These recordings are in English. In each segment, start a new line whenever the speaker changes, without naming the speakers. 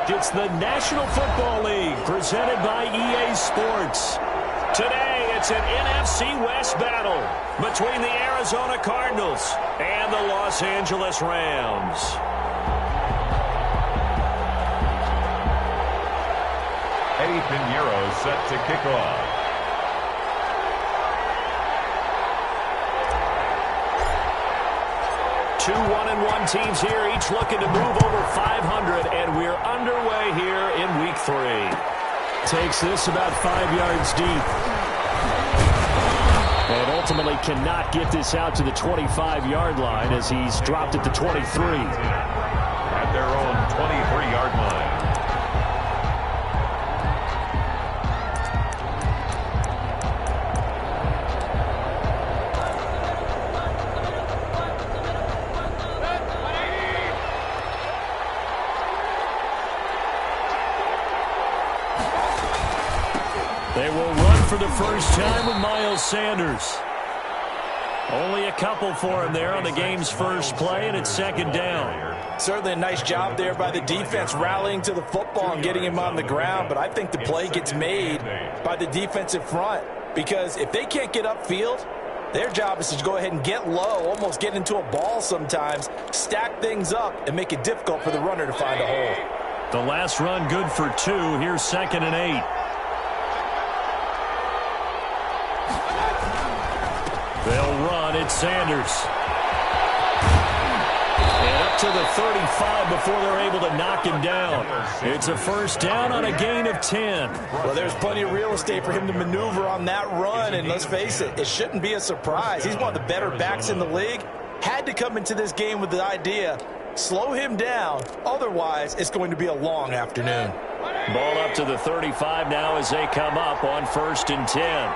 It's the National Football League presented by EA Sports. Today, it's an NFC West battle between the Arizona Cardinals and the Los Angeles Rams.
Eddie Pinheiro set to kick off.
Two 1-1 teams here, each looking to move over 500, and we're underway here in Week 3. Takes this about 5 yards deep. And ultimately cannot get this out to the 25-yard line as he's dropped at the 23.
At their own 23-yard line.
They will run for the first time with Miles Sanders. Only a couple for him there on the game's first play, and it's second down.
Certainly a nice job there by the defense rallying to the football and getting him on the ground, but I think the play gets made by the defensive front because if they can't get upfield, their job is to go ahead and get low, almost get into a ball sometimes, stack things up, and make it difficult for the runner to find a hole.
The last run good for 2. Here's 2nd and 8. They'll run. It's Sanders. And up to the 35 before they're able to knock him down. It's a first down on a gain of 10.
Well, there's plenty of real estate for him to maneuver on that run, and let's face it, it shouldn't be a surprise. He's one of the better backs in the league. Had to come into this game with the idea, slow him down, otherwise it's going to be a long afternoon.
Ball up to the 35 now as they come up on 1st and 10.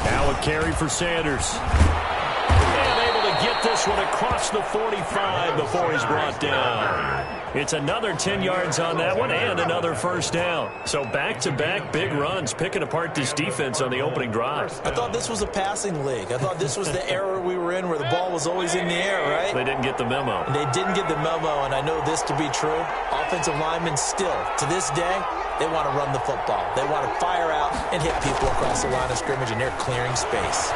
Now a carry for Sanders. And able to get this one across the 45 before he's brought down. It's another 10 yards on that one and another first down. So back-to-back big runs picking apart this defense on the opening drive.
I thought this was a passing league. I thought this was the era we were in where the ball was always in the air, right?
They didn't get the memo.
They didn't get the memo, and I know this to be true. Offensive linemen still, to this day, they want to run the football. They want to fire out and hit people across the line of scrimmage, and they're clearing space.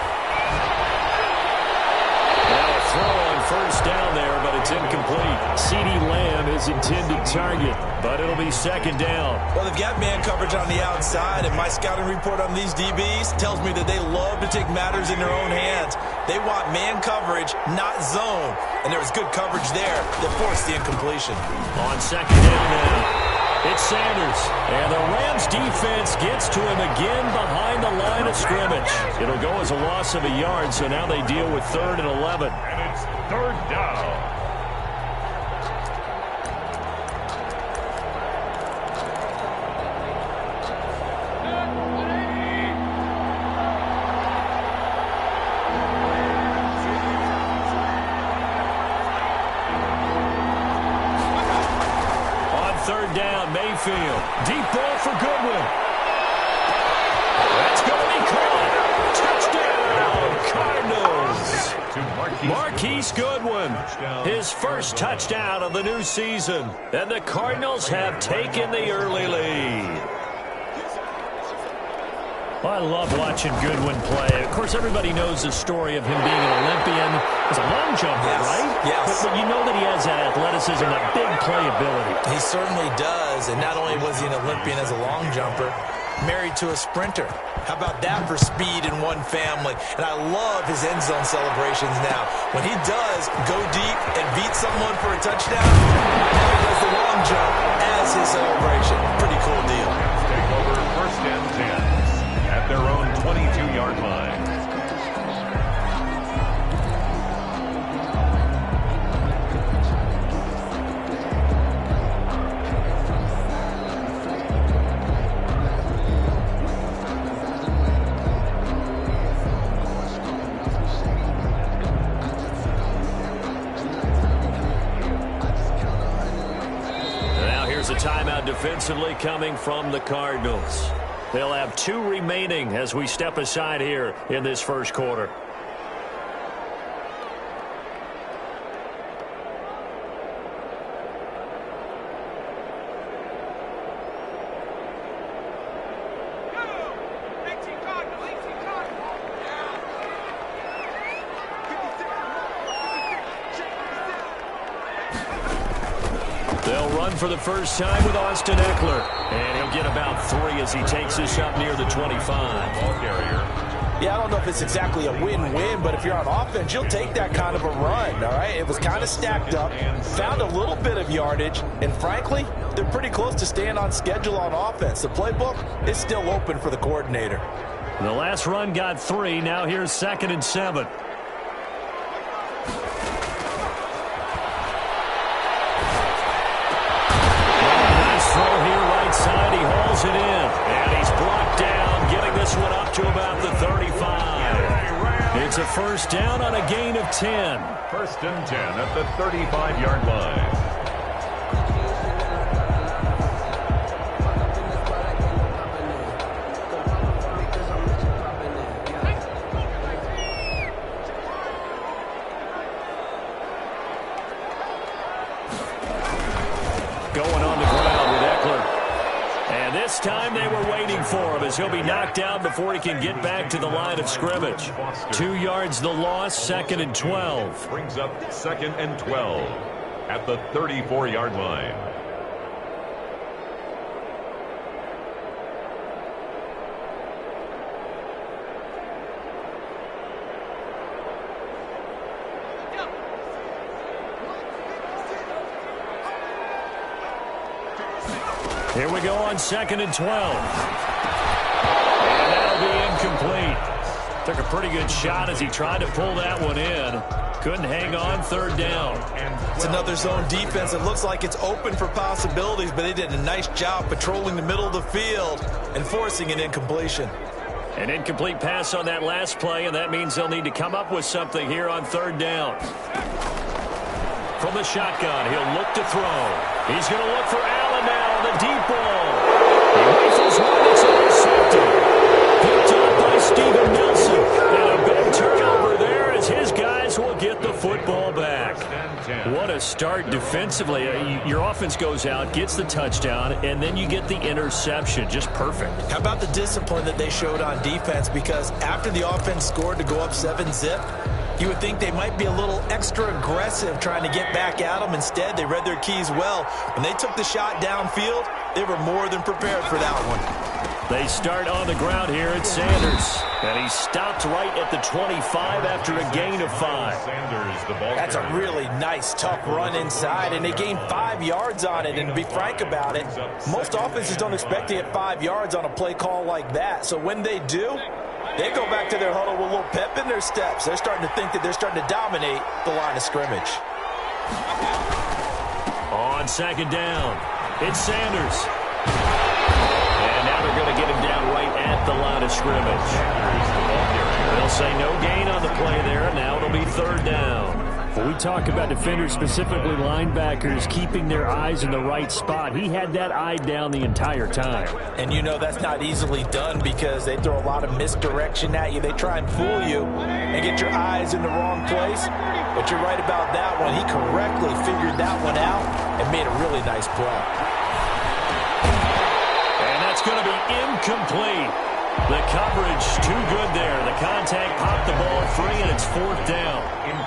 Now a throw on first down there, but it's incomplete. CeeDee Lamb is intended target, but it'll be second down.
Well, they've got man coverage on the outside, and my scouting report on these DBs tells me that they love to take matters in their own hands. They want man coverage, not zone, and there was good coverage there that forced the incompletion.
On second down now. It's Sanders, and the Rams defense gets to him again behind the line of scrimmage. It'll go as a loss of a yard, so now they deal with 3rd and 11.
And it's 3rd down.
Mayfield, deep ball for Goodwin. That's going to be caught. Touchdown, Cardinals. Marquise Goodwin, his first touchdown of the new season. And the Cardinals have taken the early lead. Well, I love watching Goodwin play. Of course, everybody knows the story of him being an Olympian. He's a long jumper, right?
Yes.
But you know that he has that athleticism, that big playability.
He certainly does, and not only was he an Olympian as a long jumper, married to a sprinter. How about that for speed in one family? And I love his end zone celebrations now. When he does go deep and beat someone for a touchdown, now he does the long jump as his celebration. Pretty cool deal.
Take over 1st and 10 at their own 22-yard line.
A timeout defensively coming from the Cardinals. They'll have 2 remaining as we step aside here in this first quarter. They'll run for the first time with Austin Eckler. And he'll get about 3 as he takes this up near the 25.
Ball carrier.
Yeah, I don't know if it's exactly a win-win, but if you're on offense, you'll take that kind of a run, all right? It was kind of stacked up, found a little bit of yardage, and frankly, they're pretty close to staying on schedule on offense. The playbook is still open for the coordinator.
The last run got 3. Now here's 2nd and 7. Nice throw here right side. He hauls it in. And he's blocked down, getting this one up to about the 35. It's a first down on a gain of 10.
1st and 10 at the 35-yard line.
Going on the ground with Eckler. And this time they were waiting for him as he'll be knocked down before he can get back to the line of scrimmage. 2 yards the loss, 2nd and 12.
Brings up 2nd and 12 at the 34-yard line.
Here we go on 2nd and 12. And that'll be incomplete. Took a pretty good shot as he tried to pull that one in. Couldn't hang on, 3rd down.
It's another zone defense. It looks like it's open for possibilities, but they did a nice job patrolling the middle of the field and forcing an incompletion.
An incomplete pass on that last play, and that means they'll need to come up with something here on 3rd down. From the shotgun, he'll look to throw. He's going to look for Allen now, the deep ball. He rifles one, it's intercepted. Picked up by Steven Nelson. And a big turnover there as his guys will get the football back. What a start defensively. Your offense goes out, gets the touchdown, and then you get the interception. Just perfect.
How about the discipline that they showed on defense? Because after the offense scored to go up 7-zip, you would think they might be a little extra aggressive trying to get back at them. Instead, they read their keys well. When they took the shot downfield, they were more than prepared for that one.
They start on the ground here at Sanders. And he stopped right at the 25 after a gain of 5.
That's a really nice, tough run inside, and they gained 5 yards on it. And to be frank about it, most offenses don't expect to get 5 yards on a play call like that. So when they do, they go back to their huddle with a little pep in their steps. They're starting to think that they're starting to dominate the line of scrimmage.
On 2nd down, it's Sanders. And now they're going to get him down right at the line of scrimmage. They'll say no gain on the play there. Now it'll be 3rd down. When we talk about defenders, specifically linebackers, keeping their eyes in the right spot, he had that eye down the entire time.
And you know that's not easily done because they throw a lot of misdirection at you. They try and fool you and get your eyes in the wrong place. But you're right about that one. He correctly figured that one out and made a really nice play.
And that's going to be incomplete. The coverage too good there. The contact popped the ball free, and it's 4th down.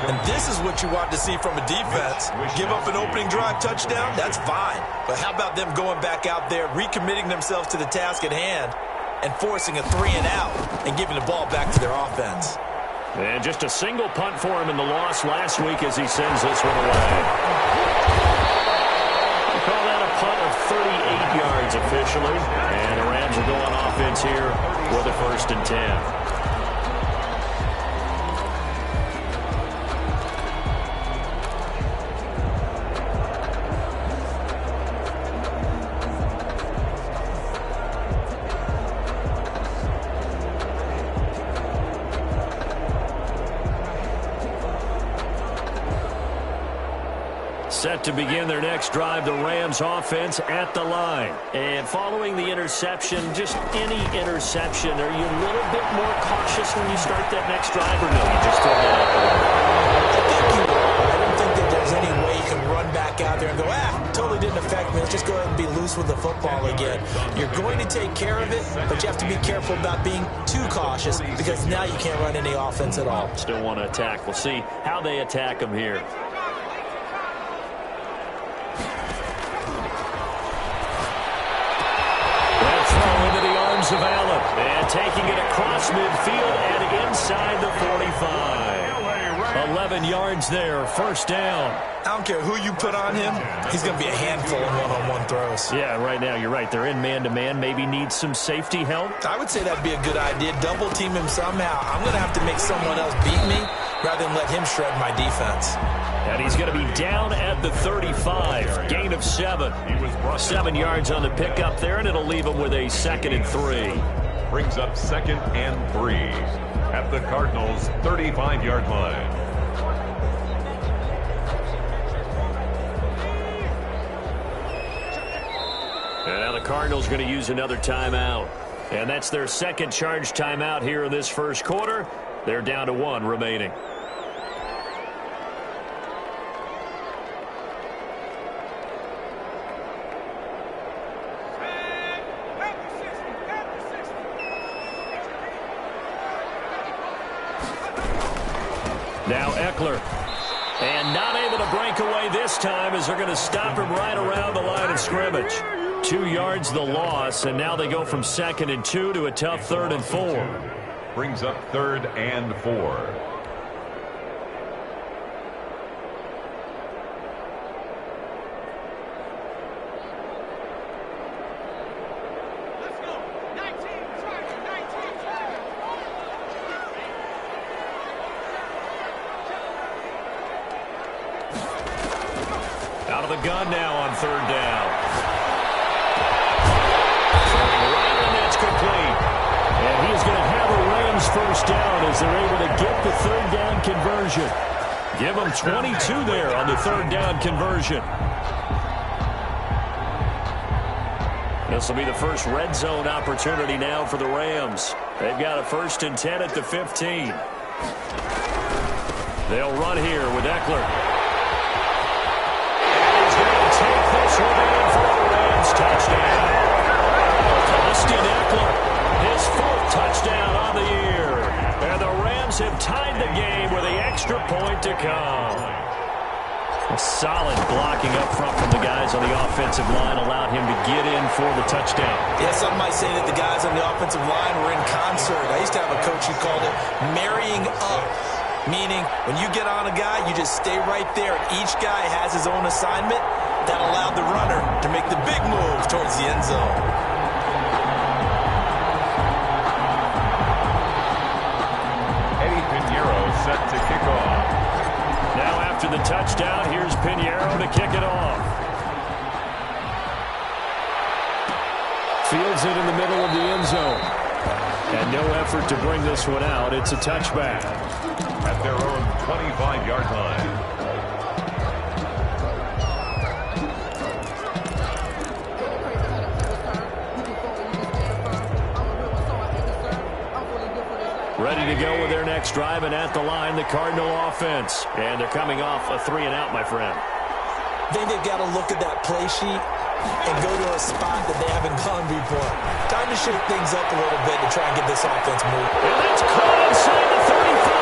And this is what you want to see from a defense. Give up an opening drive touchdown, that's fine. But how about them going back out there, recommitting themselves to the task at hand, and forcing a 3-and-out and giving the ball back to their offense.
And just a single punt for him in the loss last week as he sends this one away. We call that a punt of 38 yards officially. And the Rams are going offense here with a 1st and 10. Set to begin their next drive, the Rams offense at the line. And following the interception, just any interception, are you a little bit more cautious when you start that next drive, or no? You just throw that out the window?
I don't think that there's any way you can run back out there and go, totally didn't affect me. Let's just go ahead and be loose with the football again. You're going to take care of it, but you have to be careful about being too cautious because now you can't run any offense at all.
Still want to attack. We'll see how they attack them here. across midfield and inside the 45. 11 yards there, first down.
I don't care who you put on him, he's going to be a handful in one-on-one throws.
Yeah, right now, you're right. They're in man-to-man. Maybe need some safety help.
I would say that'd be a good idea. Double team him somehow. I'm going to have to make someone else beat me rather than let him shred my defense.
And he's going to be down at the 35. Gain of 7. 7 yards on the pickup there, and it'll leave him with a 2nd and 3.
Brings up 2nd and 3 at the Cardinals' 35-yard line.
And now the Cardinals are going to use another timeout. And that's their second charge timeout here in this first quarter. They're down to 1 remaining. Now Eckler. And not able to break away this time as they're going to stop him right around the line of scrimmage. 2 yards the loss, and now they go from 2nd and 2 to a tough 3rd and 4.
Brings up 3rd and 4.
Out of the gun now on 3rd down. Right, and that's complete. And he's going to have a Rams first down as they're able to get the 3rd down conversion. Give them 22 there on the 3rd down conversion. This will be the first red zone opportunity now for the Rams. They've got a 1st and 10 at the 15. They'll run here with Eckler. Take this one in for a Rams touchdown. Austin Eckler, his 4th touchdown on the year. And the Rams have tied the game with the extra point to come. A solid blocking up front from the guys on the offensive line allowed him to get in for the touchdown.
Yeah, some might say that the guys on the offensive line were in concert. I used to have a coach who called it marrying up. Meaning, when you get on a guy, you just stay right there. Each guy has his own assignment. That allowed the runner to make the big move towards the end zone.
Eddie Pinheiro set to kick off.
Now after the touchdown, here's Pinheiro to kick it off. Fields it in the middle of the end zone. And no effort to bring this one out. It's a touchback.
At their own 25-yard line.
Ready to go with their next drive, and at the line, the Cardinal offense. And they're coming off a 3 and out, my friend.
I think they've got to look at that play sheet and go to a spot that they haven't gone before. Time to shake things up a little bit to try and get this offense moving.
And that's caught inside the 35.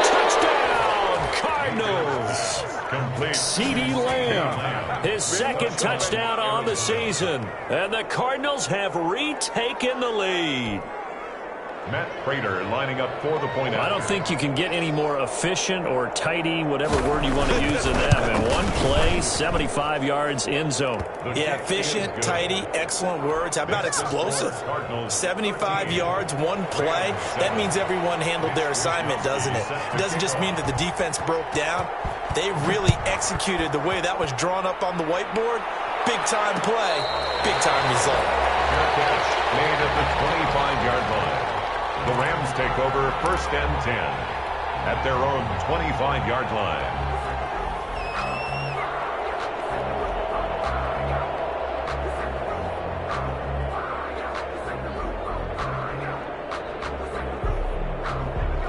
Touchdown, Cardinals.
Complete.
CeeDee Lamb, his 2nd touchdown on the season. And the Cardinals have retaken the lead.
Matt Prater lining up for the point out.
I don't think you can get any more efficient or tidy, whatever word you want to use in that. And one play, 75 yards in zone.
Yeah, efficient, tidy, excellent words. How about explosive? 75 yards, one play. That means everyone handled their assignment, doesn't it? It doesn't just mean that the defense broke down. They really executed the way that was drawn up on the whiteboard. Big-time play, big-time result.
Catch made at the 25-yard line. The Rams take over 1st and 10 at their own 25-yard line.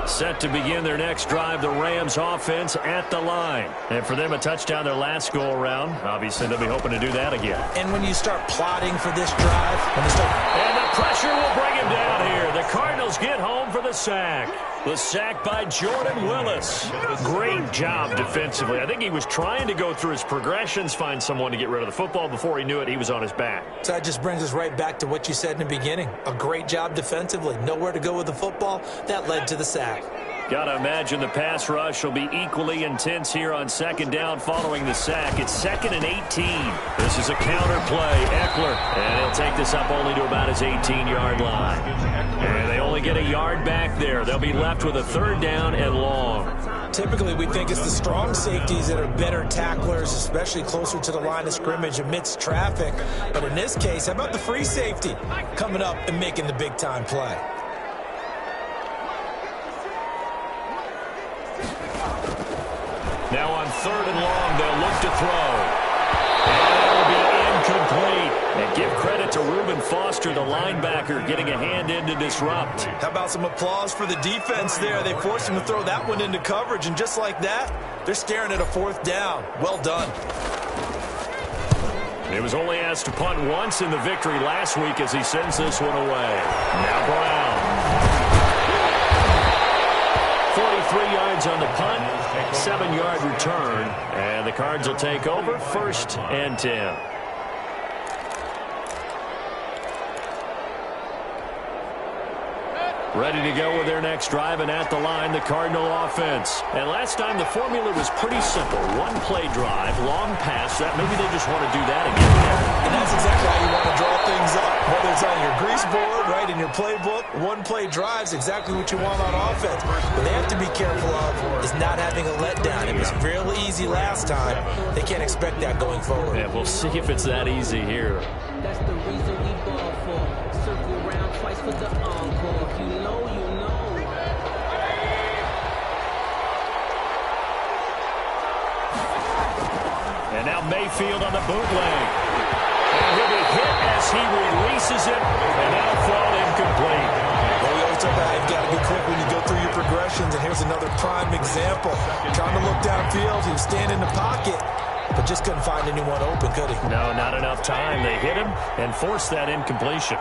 Set to begin their next drive, the Rams offense at the line. And for them, a touchdown their last go-around. Obviously, they'll be hoping to do that again.
And when you start plotting for this drive,
and the pressure will bring him down here. The Cardinals get home for the sack. The sack by Jordan Willis. Great job defensively. I think he was trying to go through his progressions, find someone to get rid of the football. Before he knew it, he was on his back.
So that just brings us right back to what you said in the beginning. A great job defensively. Nowhere to go with the football. That led to the sack.
Gotta imagine the pass rush will be equally intense here on second down following the sack. It's 2nd and 18. This is a counter play. Eckler, and he'll take this up only to about his 18-yard line. And they only get a yard back there. They'll be left with a 3rd down and long.
Typically, we think it's the strong safeties that are better tacklers, especially closer to the line of scrimmage amidst traffic. But in this case, how about the free safety coming up and making the big-time play?
Now on 3rd and long, they'll look to throw. And it'll be incomplete. And give credit to Reuben Foster, the linebacker, getting a hand in to disrupt.
How about some applause for the defense there? They forced him to throw that one into coverage, and just like that, they're staring at a 4th down. Well done.
He was only asked to punt once in the victory last week as he sends this one away. Now Brown. 43 yards on the punt, 7-yard return, and the Cards will take over 1st and 10. Ready to go with their next drive, and at the line, the Cardinal offense. And last time, the formula was pretty simple. 1-play drive, long pass. That maybe they just want to do that again.
And that's exactly how you want to draw things up. Whether it's on your grease board, right, in your playbook, 1-play drives exactly what you want on offense. What they have to be careful of is not having a letdown. It was real easy last time. They can't expect that going forward.
Yeah, we'll see if it's that easy here.
That's the reason we ball for. Circle round twice for the encore. If you know, you know.
And now Mayfield on the bootleg. And he'll be hit as he releases it, and that'll fall incomplete.
Well, we always talk about you've got to be quick when you go through your progressions, and here's another prime example. Trying to look downfield, he was standing in the pocket, but just couldn't find anyone open, could he?
No, not enough time. They hit him and forced that incompletion.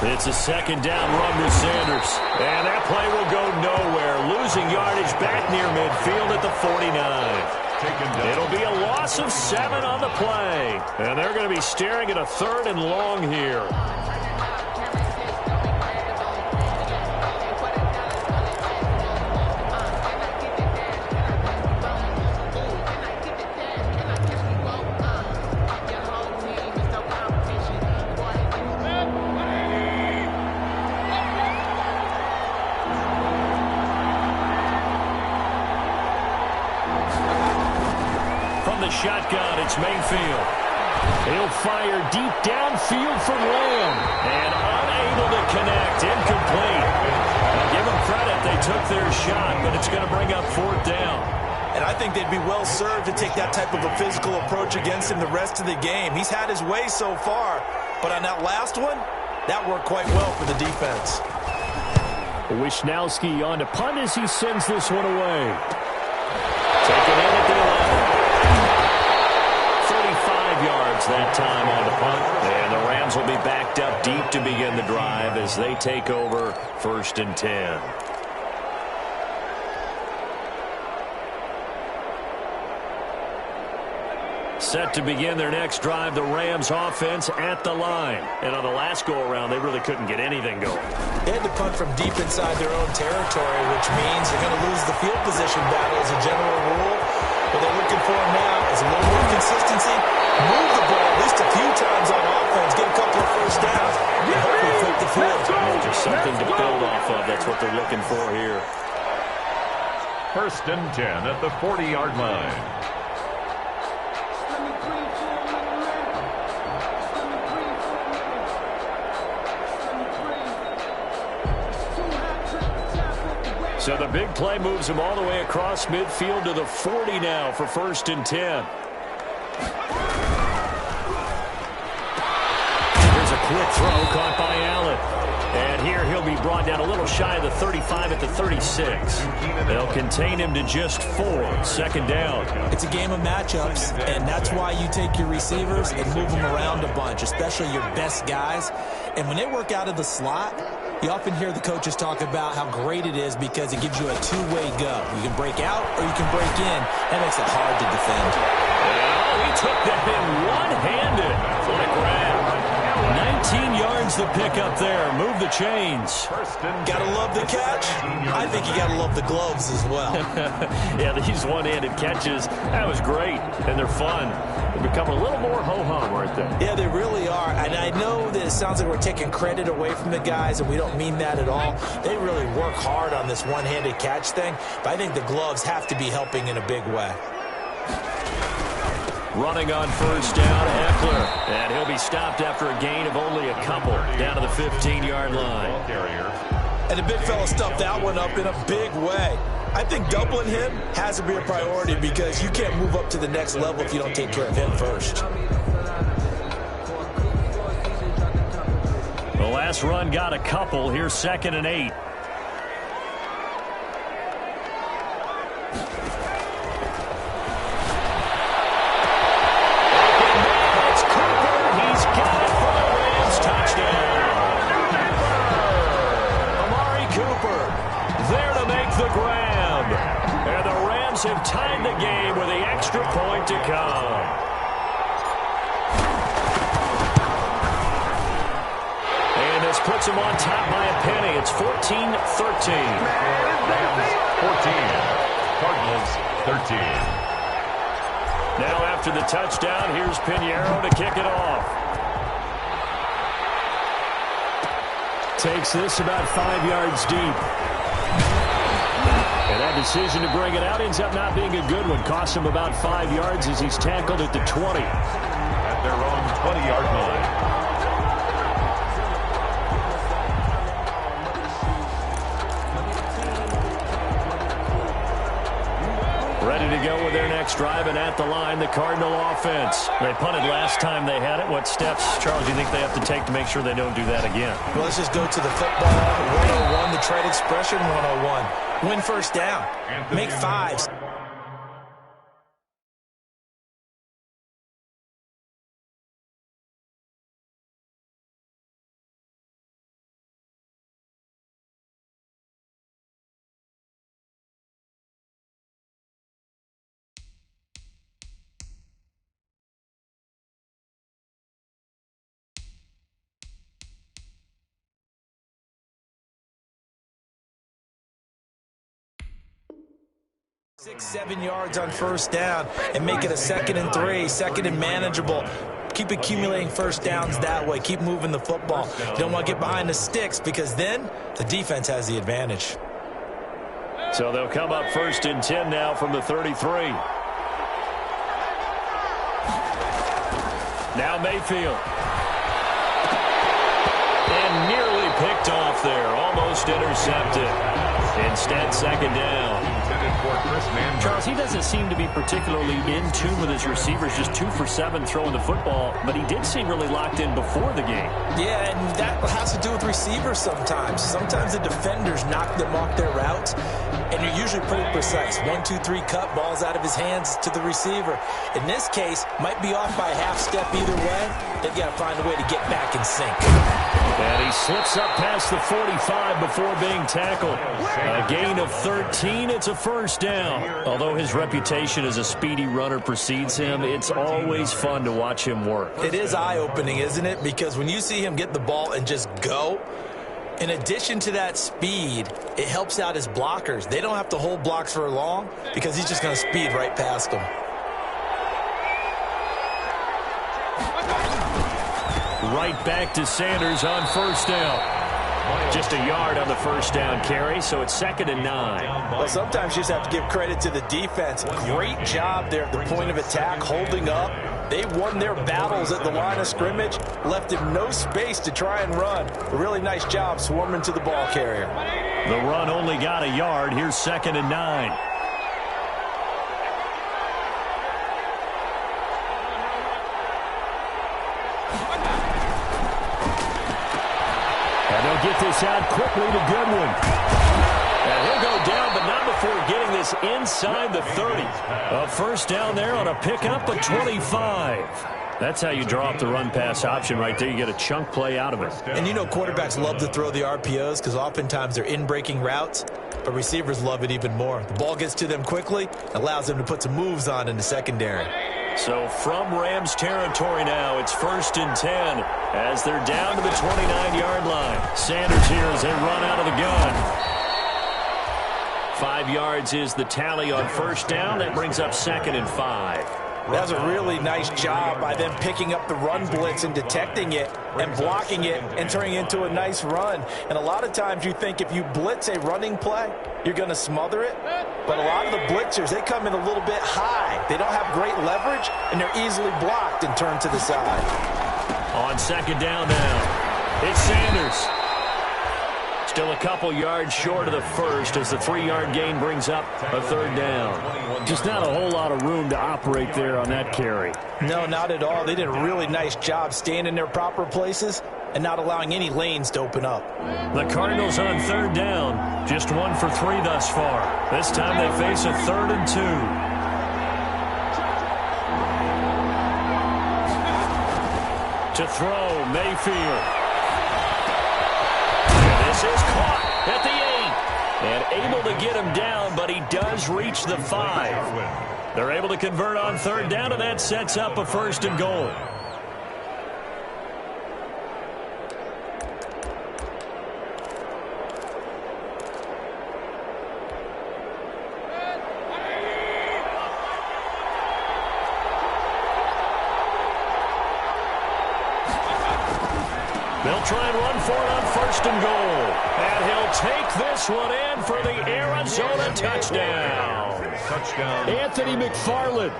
It's a 2nd down run to Sanders. And that play will go nowhere. Losing yardage back near midfield at the 49. It'll be a loss of 7 on the play. And they're going to be staring at a 3rd and long here. Shotgun, it's Mayfield. He'll fire deep downfield from Lamb. And unable to connect. Incomplete. Now give them credit. They took their shot, but it's going to bring up 4th down.
And I think they'd be well served to take that type of a physical approach against him the rest of the game. He's had his way so far, but on that last one, that worked quite well for the defense.
Wisnowski on to punt as he sends this one away. Taken in at the 11. 35 yards that time on the punt. And the Rams will be backed up deep to begin the drive as they take over 1st and 10. Set to begin their next drive, the Rams offense at the line. And on the last go-around, they really couldn't get anything going.
They had to punt from deep inside their own territory, which means you're going to lose the field position battle as a general rule. What they're looking for now is a little more consistency, move the ball at least a few times on offense, get a couple of 1st downs, and hopefully flip the field.
Just something to build off of. That's what they're looking for here.
1st and 10 at the 40-yard line.
So the big play moves him all the way across midfield to the 40 now for 1st and 10. Here's a quick throw caught by Allen. And here he'll be brought down a little shy of the 35 at the 36. They'll contain him to just 4. 2nd down.
It's a game of matchups, and that's why you take your receivers and move them around a bunch, especially your best guys. And when they work out of the slot, You often hear the coaches talk about how great it is because it gives you a two-way go. You can break out or you can break in. That makes it hard to defend.
Oh, he took that in one-handed. What a grab. 19 yards to pick up there. Move the chains.
Gotta love the catch. I think you gotta love the gloves as well.
Yeah, these one-handed catches, that was great, and they're fun. They become a little more ho-hum, aren't they?
Yeah, they really are. And I know that it sounds like we're taking credit away from the guys, and we don't mean that at all. They really work hard on this one-handed catch thing, but I think the gloves have to be helping in a big way.
Running on first down, Eckler. And he'll be stopped after a gain of only a couple down to the 15-yard line.
And the big fella stuffed that one up in a big way. I think doubling him has to be a priority because you can't move up to the next level if you don't take care of him first.
The last run got a couple. Here's 2nd and 8. Have tied the game with the extra point to come. And this puts him on top by a penny. It's 14-13.
14. Cardinals 13.
Now after the touchdown, here's Pinheiro to kick it off. Takes this about 5 yards deep. And that decision to bring it out ends up not being a good one. Costs him about 5 yards as he's tackled at the 20.
At their own 20-yard line.
Ready to go with their next drive, and at the line, the Cardinal offense. They punted last time they had it. What steps, Charles, do you think they have to take to make sure they don't do that again?
Well, let's just go to the football 101, the trade expression 101. Win first down. Make fives. Six, 7 yards on first down and make it a 2nd and 3, 2nd and manageable. Keep accumulating first downs that way. Keep moving the football. You don't want to get behind the sticks because then the defense has the advantage.
So they'll come up 1st and 10 now from the 33. Now Mayfield. And nearly picked off there. Almost intercepted. Instead, 2nd down.
Charles, he doesn't seem to be particularly in tune with his receivers, just 2 for 7 throwing the football, but he did seem really locked in before the game.
Yeah, and that has to do with receivers sometimes. Sometimes the defenders knock them off their routes, and you're usually pretty precise. 1, 2, 3 cut, balls out of his hands to the receiver. In this case, might be off by a half step either way. They've got to find a way to get back in sync.
And he slips up past the 45 before being tackled. A gain of 13. It's a first down. Although his reputation as a speedy runner precedes him, it's always fun to watch him work.
It is eye-opening, isn't it? Because when you see him get the ball and just go, in addition to that speed, it helps out his blockers. They don't have to hold blocks for long because he's just going to speed right past them.
Right back to Sanders on first down. Just a yard on the first down carry, so it's 2nd and 9.
Well, sometimes you just have to give credit to the defense. Great job there at the point of attack, holding up. They won their battles at the line of scrimmage, left him no space to try and run. A really nice job swarming to the ball carrier.
The run only got a yard. Here's 2nd and 9. And they'll get this out quickly to Goodwin. And he'll go down, but not before getting this inside the 30. A first down there on a pickup of 25. That's how you draw up the run-pass option right there. You get a chunk play out of it.
And you know quarterbacks love to throw the RPOs because oftentimes they're in-breaking routes, but receivers love it even more. The ball gets to them quickly, allows them to put some moves on in the secondary.
So from Rams territory now, it's 1st and 10 as they're down to the 29-yard line. Sanders here as they run out of the gun. 5 yards is the tally on 1st down. That brings up 2nd and 5.
That was a really nice job by them picking up the run blitz and detecting it and blocking it and turning it into a nice run. And a lot of times you think if you blitz a running play, you're going to smother it. But a lot of the blitzers, they come in a little bit high. They don't have great leverage, and they're easily blocked and turned to the side.
On 2nd down now, it's Sanders. Still a couple yards short of the 1st as the 3-yard gain brings up a 3rd down.
Just not a whole lot of room to operate there on that carry.
No, not at all. They did a really nice job staying in their proper places and not allowing any lanes to open up.
The Cardinals on 3rd down, just 1 for 3 thus far. This time they face a 3rd and 2. To throw, Mayfield. This is caught at the 8 and able to get him down, but he does reach the 5. They're able to convert on 3rd down, and that sets up a 1st and goal. They'll try and run for it on 1st and goal. And he'll take this one in for the Arizona touchdown.
Anthony McFarland.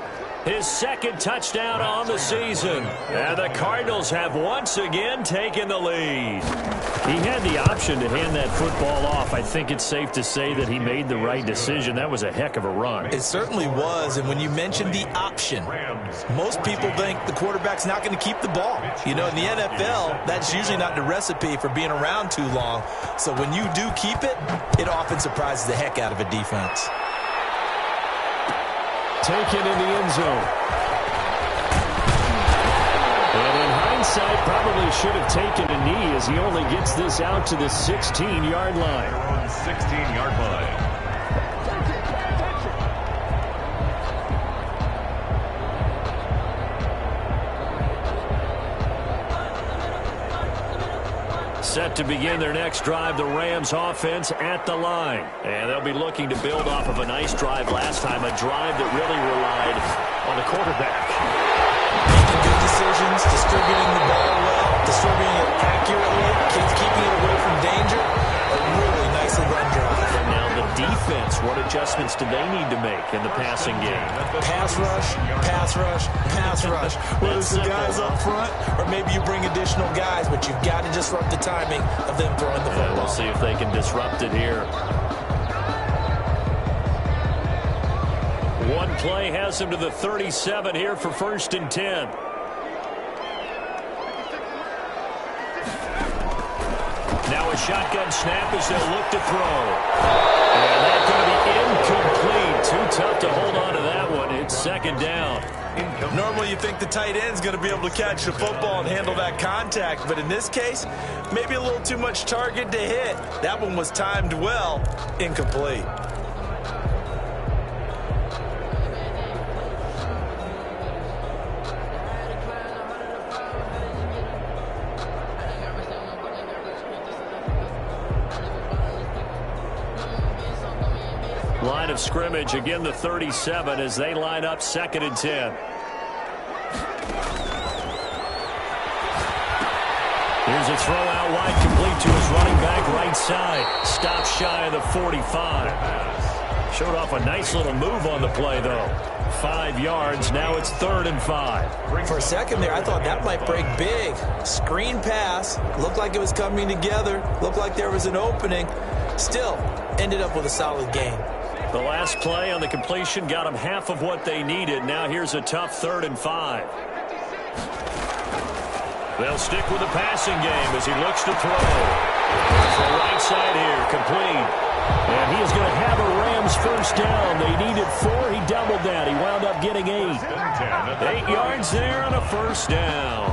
His 2nd touchdown on the season. And the Cardinals have once again taken the lead.
He had the option to hand that football off. I think it's safe to say that he made the right decision. That was a heck of a run.
It certainly was, and when you mentioned the option, most people think the quarterback's not going to keep the ball. You know, in the NFL, that's usually not the recipe for being around too long. So when you do keep it, it often surprises the heck out of a defense.
Taken in the end zone. And in hindsight, probably should have taken a knee as he only gets this out to the 16-yard line.
16-yard line.
Set to begin their next drive, the Rams offense at the line. And they'll be looking to build off of a nice drive last time, a drive that really relied on the quarterback.
Making good decisions, distributing the ball well, distributing it accurately, keeping it away from danger. A really nicely run drive.
And now the defense, what adjustments do they need to make in the passing game?
Pass rush, pass rush, pass rush. Whether it's the guys up front or maybe you bring additional guys, but you've got to disrupt the timing of them throwing the football.
And we'll see if they can disrupt it here. One play has him to the 37 here for 1st and 10. Now a shotgun snap as they'll look to throw. And that's going to be incomplete. Too tough to hold on to that one. It's 2nd down.
Normally you think the tight end's going to be able to catch the football and handle that contact, but in this case, maybe a little too much target to hit. That one was timed well, incomplete.
Line of scrimmage, again the 37 as they line up 2nd and 10. Here's a throw out wide, complete to his running back right side. Stopped shy of the 45. Showed off a nice little move on the play, though. 5 yards, now it's 3rd and 5.
For a second there, I thought that might break big. Screen pass, looked like it was coming together, looked like there was an opening. Still, ended up with a solid game.
The last play on the completion got them half of what they needed. Now here's a tough 3rd and 5. They'll stick with the passing game as he looks to throw. From right side here, complete. And he is going to have a Rams 1st down. They needed 4. He doubled that. He wound up up getting 8. 8 yards there on a first down.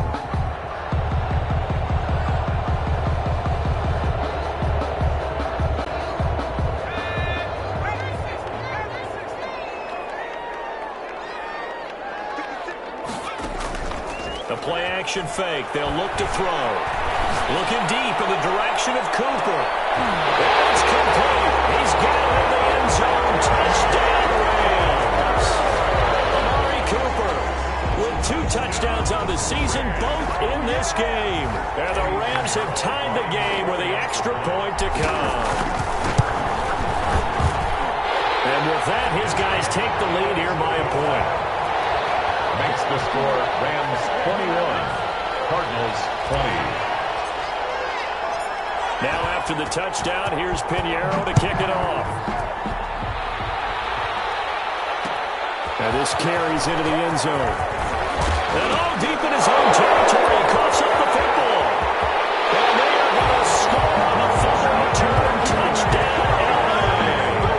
The play-action fake. They'll look to throw. Looking deep in the direction of Cooper. It's complete. He's got it in the end zone. Touchdown, Rams. Amari Cooper with 2 touchdowns on the season, both in this game. And the Rams have tied the game with the extra point to come. And with that, his guys take the lead here by a point.
Makes the score Rams 21, Cardinals 20.
Now after the touchdown, here's Pinheiro to kick it off. Now this carries into the end zone. And all deep in his own territory, he coughs up the football. And they are going to score on the fumble return. Touchdown, LA.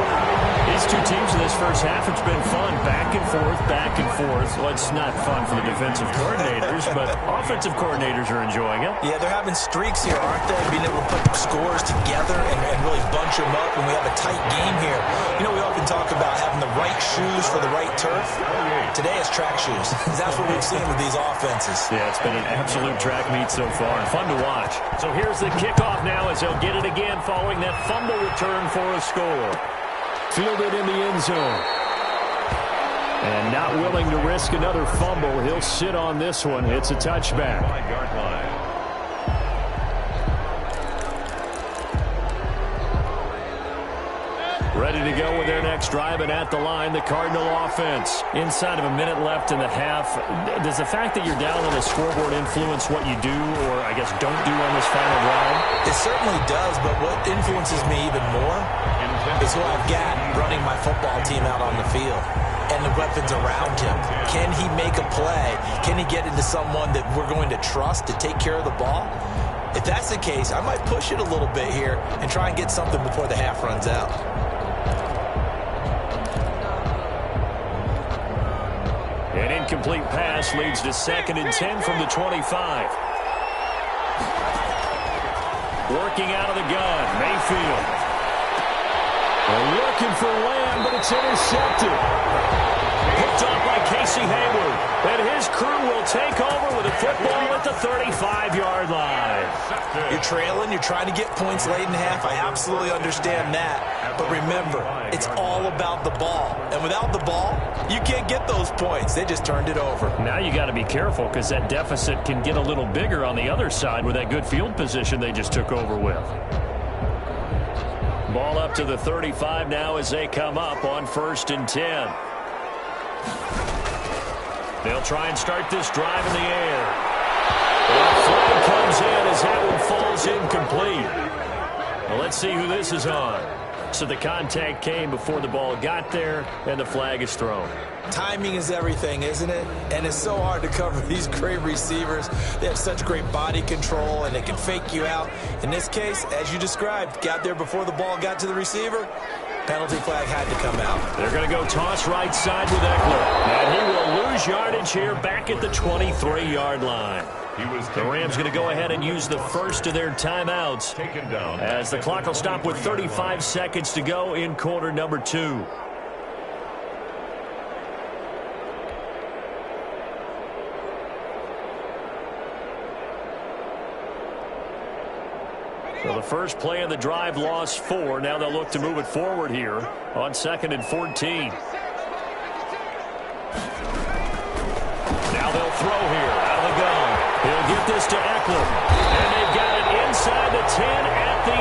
These two teams in this first half, it's been fun. Back and forth, back and forth. Well, it's not fun for the defensive coordinators, but offensive coordinators are enjoying it.
Yeah, they're having streaks here, aren't they? Being able to put scores together and really bunch them up, and we have a tight game here. You know, we often talk about having the right shoes for the right turf. Today it's track shoes. That's what we've seen with these offenses.
Yeah, it's been an absolute track meet so far, and fun to watch. So here's the kickoff now as they'll get it again following that fumble return for a score. Fielded in the end zone. And not willing to risk another fumble. He'll sit on this one. It's a touchback.
5-yard line.
Ready to go with their next drive, and at the line, the Cardinal offense. Inside of a minute left in the half, does the fact that you're down on the scoreboard influence what you do, or I guess don't do on this final drive?
It certainly does, but what influences me even more is who I've got running my football team out on the field and the weapons around him. Can he make a play? Can he get into someone that we're going to trust to take care of the ball? If that's the case, I might push it a little bit here and try and get something before the half runs out.
An incomplete pass leads to 2nd and 10 from the 25. Working out of the gun, Mayfield. They're looking for Lamb, but it's intercepted. Picked off by Casey Hayward. And his crew will take over with a football at the 35-yard line.
You're trailing. You're trying to get points late in half. I absolutely understand that. But remember, it's all about the ball. And without the ball, you can't get those points. They just turned it over.
Now you got to be careful because that deficit can get a little bigger on the other side with that good field position they just took over with. Ball up to the 35 now as they come up on 1st and 10. They'll try and start this drive in the air. The flag comes in as that one falls incomplete. Well, let's see who this is on. So the contact came before the ball got there, and the flag is thrown.
Timing is everything, isn't it? And it's so hard to cover these great receivers. They have such great body control, and they can fake you out. In this case, as you described, got there before the ball got to the receiver. Penalty flag had to come out.
They're going to go toss right side with Eckler. And he will lose yardage here back at the 23-yard line. The Rams going to go ahead and use the first of their timeouts as the clock will stop with 35 seconds to go in quarter number 2. So the first play of the drive lost 4. Now they'll look to move it forward here on 2nd and 14. Now they'll throw here out of the gun. He'll get this to Eckler. And they've got it inside the 10 at the 8.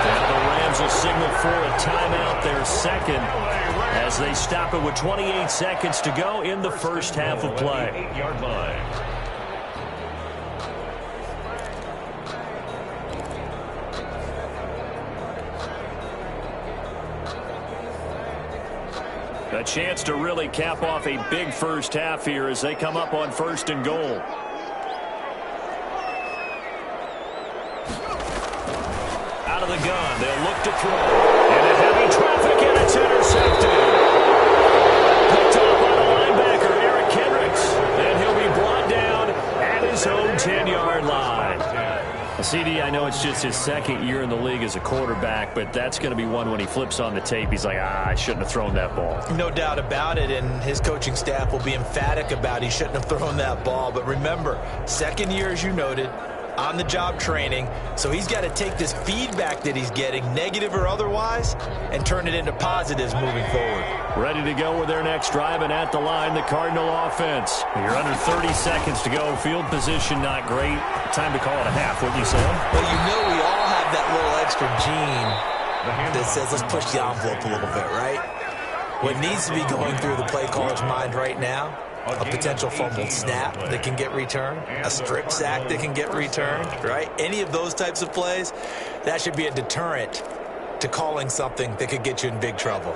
Now the Rams will signal for a timeout, their second, as they stop it with 28 seconds to go in the first half of play.
8-yard line.
A chance to really cap off a big first half here as they come up on 1st and goal. Out of the gun, they'll look to throw. Into heavy traffic, and it's intercepted. Picked off CD, I know it's just his second year in the league as a quarterback, but that's going to be one when he flips on the tape. He's like, I shouldn't have thrown that ball.
No doubt about it, and his coaching staff will be emphatic about he shouldn't have thrown that ball. But remember, second year, as you noted, on-the-job training, so he's got to take this feedback that he's getting, negative or otherwise, and turn it into positives moving forward.
Ready to go with their next drive, and at the line, the Cardinal offense. You're under 30 seconds to go. Field position not great. Time to call it a half, wouldn't you say?
Well, you know we all have that little extra gene that says let's push the envelope a little bit, right? What needs to be going through the play caller's mind right now, a potential fumbled snap that can get returned, a strip sack that can get returned, right? Any of those types of plays, that should be a deterrent to calling something that could get you in big trouble.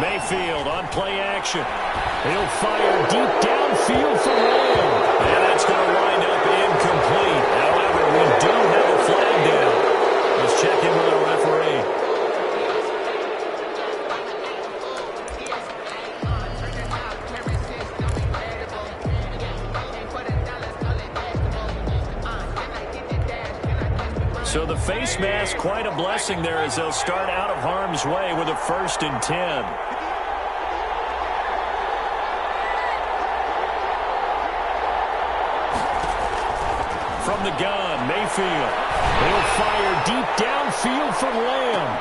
Mayfield on play action. He'll fire deep downfield for Lamb. And that's going to wind up incomplete. However, we do have a flag down. Let's check in with our referee. So the face mask, quite a blessing there as they'll start out of harm's way with a 1st and 10. From the gun, Mayfield. He'll fire deep downfield for Lamb.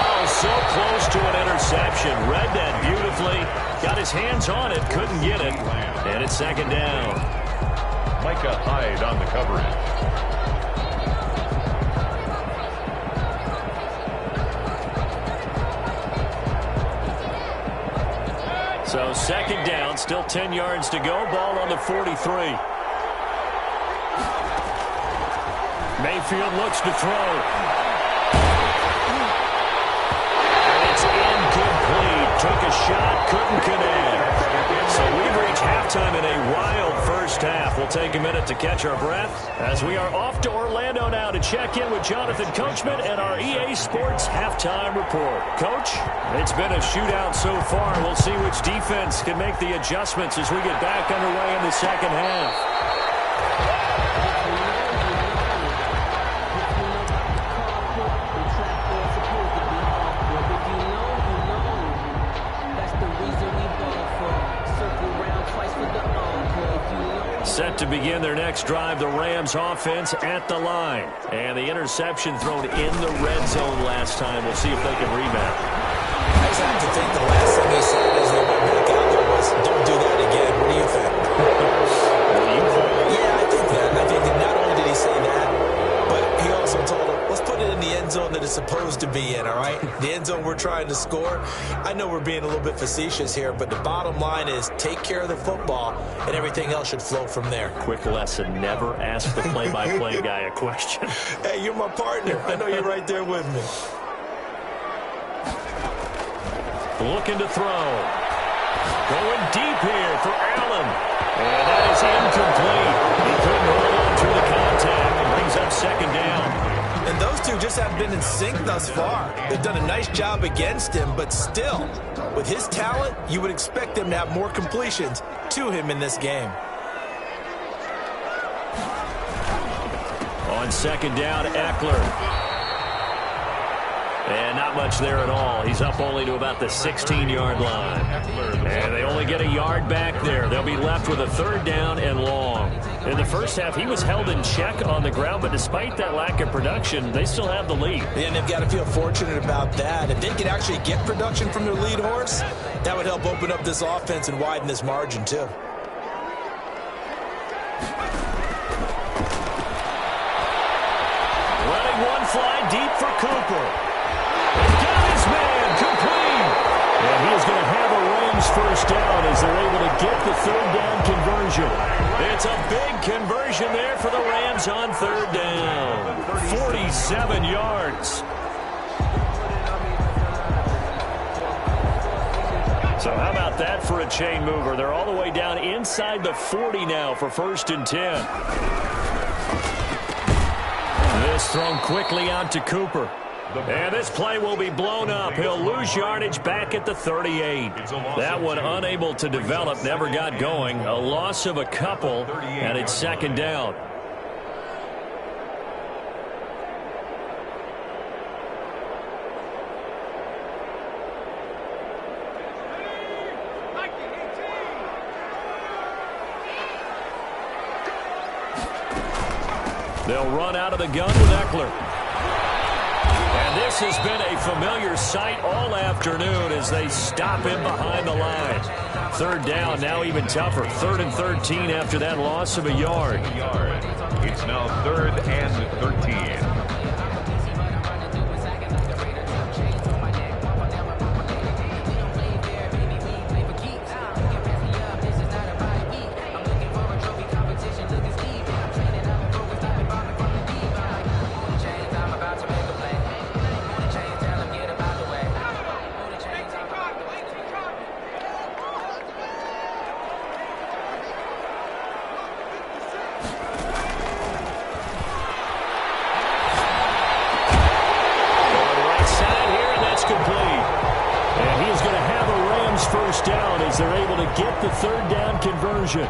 Oh, so close to an interception. Read that beautifully. Got his hands on it, couldn't get it. And it's 2nd down.
Micah Hyde on the coverage.
So 2nd down, still 10 yards to go. Ball on the 43. Mayfield looks to throw. And it's incomplete. Took a shot, couldn't connect. So we've reached halftime in a wild first half. We'll take a minute to catch our breath as we are off to Orlando now to check in with Jonathan Coachman and our EA Sports Halftime Report. Coach, it's been a shootout so far. We'll see which defense can make the adjustments as we get back underway in the second half. Set to begin their next drive, the Rams offense at the line. And the interception thrown in the red zone last time. We'll see if they can rebound.
I just have to think the last thing he said as they went back out there was, don't do that again. What do you think? Yeah, I think that. I think that not only did he say that, but he also told him, let's put it in the end zone that it's supposed to be in, all right? The end zone we're trying to score. I know we're being a little bit facetious here, but the bottom line is take care of the football, and everything else should flow from there.
Quick lesson, never ask the play-by-play guy a question.
Hey, you're my partner. I know you're right there with me.
Looking to throw. Going deep here for Allen. And that is incomplete. He couldn't hold on through the contact and brings up 2nd down.
And those two just haven't been in sync thus far. They've done a nice job against him, but still, with his talent, you would expect them to have more completions to him in this game.
On 2nd down, Eckler. And not much there at all. He's up only to about the 16-yard line. And they only get a yard back there. They'll be left with a 3rd down and long. In the first half, he was held in check on the ground, but despite that lack of production, they still have the lead.
And they've got to feel fortunate about that. If they could actually get production from their lead horse, that would help open up this offense and widen this margin, too.
Letting one fly deep for Cooper. Got his man complete. And he's going to have a Rams 1st down as they're able to get the 3rd down conversion. It's a big conversion there for the Rams on 3rd down. 47 yards. So how about that for a chain mover? They're all the way down inside the 40 now for 1st and 10. This thrown quickly out to Cooper. And this play will be blown up. He'll lose yardage back at the 38. That one unable to develop, never got going. A loss of a couple, and it's second down. They'll run out of the gun with Eckler. And this has been a familiar sight all afternoon as they stop him behind the line. Third down, now even tougher. 3rd and 13 after that loss of a yard.
It's now 3rd and 13.
They're able to get the third down conversion.